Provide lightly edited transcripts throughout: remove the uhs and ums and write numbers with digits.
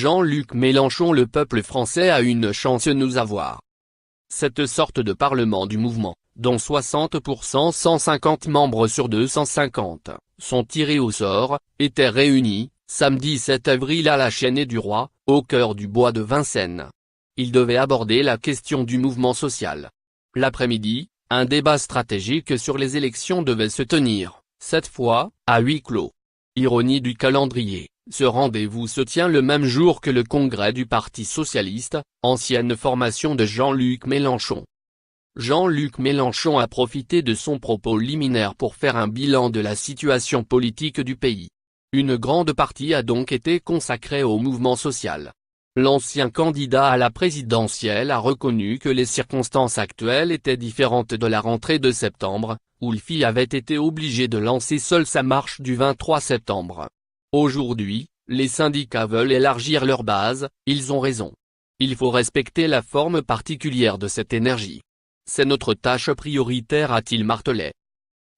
Jean-Luc Mélenchon. Le peuple français a une chance de nous avoir. Cette sorte de parlement du mouvement, dont 60% 150 membres sur 250, sont tirés au sort, était réuni, samedi 7 avril à la Chênaie du Roi, au cœur du bois de Vincennes. Il devait aborder la question du mouvement social. L'après-midi, un débat stratégique sur les élections devait se tenir, cette fois, à huis clos. Ironie du calendrier, ce rendez-vous se tient le même jour que le congrès du Parti socialiste, ancienne formation de Jean-Luc Mélenchon. Jean-Luc Mélenchon a profité de son propos liminaire pour faire un bilan de la situation politique du pays. Une grande partie a donc été consacrée au mouvement social. L'ancien candidat à la présidentielle a reconnu que les circonstances actuelles étaient différentes de la rentrée de septembre, où LFI avait été obligé de lancer seul sa marche du 23 septembre. Aujourd'hui, les syndicats veulent élargir leur base, ils ont raison. Il faut respecter la forme particulière de cette énergie. C'est notre tâche prioritaire, a-t-il martelé.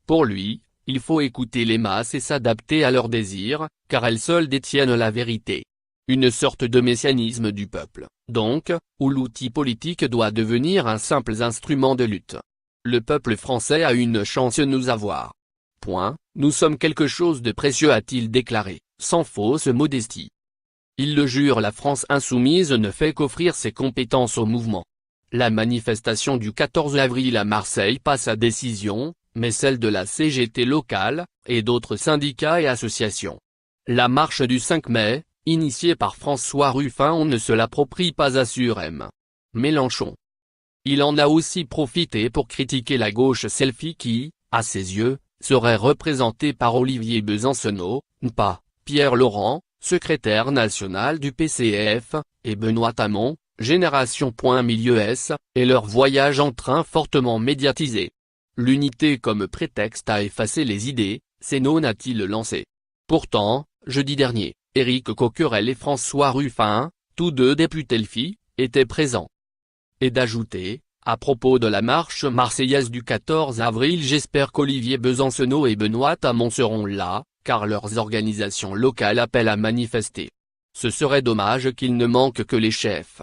Pour lui, il faut écouter les masses et s'adapter à leurs désirs, car elles seules détiennent la vérité. Une sorte de messianisme du peuple, donc, où l'outil politique doit devenir un simple instrument de lutte. Le peuple français a une chance de nous avoir. Point, nous sommes quelque chose de précieux, a-t-il déclaré, sans fausse modestie. Il le jure, la France insoumise ne fait qu'offrir ses compétences au mouvement. La manifestation du 14 avril à Marseille passe à décision, mais celle de la CGT locale, et d'autres syndicats et associations. La marche du 5 mai, initiée par François Ruffin, on ne se l'approprie pas, assure M. Mélenchon. Il en a aussi profité pour critiquer la gauche selfie qui, à ses yeux, serait représentée par Olivier Besancenot, pas Pierre Laurent, secrétaire national du PCF, et Benoît Hamon, Génération Milieu S, et leur voyage en train fortement médiatisé. L'unité comme prétexte à effacer les idées, c'est non, a-t-il lancé. Pourtant, jeudi dernier, Éric Coquerel et François Ruffin, tous deux députés LFI, étaient présents. Et d'ajouter, à propos de la marche marseillaise du 14 avril, j'espère qu'Olivier Besancenot et Benoît Hamon seront là, car leurs organisations locales appellent à manifester. Ce serait dommage qu'il ne manque que les chefs.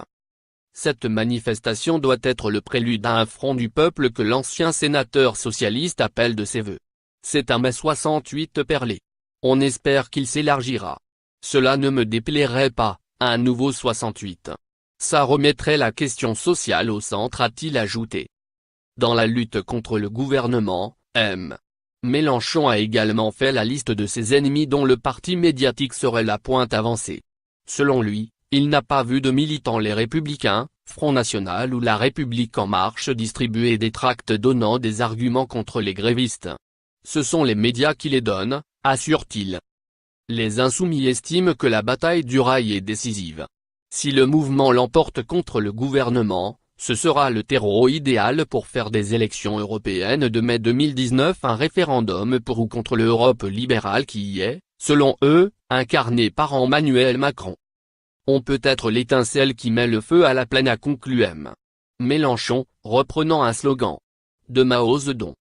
Cette manifestation doit être le prélude à un front du peuple que l'ancien sénateur socialiste appelle de ses vœux. C'est un mai 68 perlé. On espère qu'il s'élargira. Cela ne me déplairait pas, un nouveau 68. Ça remettrait la question sociale au centre, a-t-il ajouté. Dans la lutte contre le gouvernement, M. Mélenchon a également fait la liste de ses ennemis dont le parti médiatique serait la pointe avancée. Selon lui, il n'a pas vu de militants Les Républicains, Front National ou La République En Marche distribuer des tracts donnant des arguments contre les grévistes. Ce sont les médias qui les donnent, assure-t-il. Les insoumis estiment que la bataille du rail est décisive. Si le mouvement l'emporte contre le gouvernement, ce sera le terreau idéal pour faire des élections européennes de mai 2019 un référendum pour ou contre l'Europe libérale qui y est, selon eux, incarnée par Emmanuel Macron. On peut être l'étincelle qui met le feu à la plaine, a conclu M. Mélenchon, reprenant un slogan de Mao Zedong.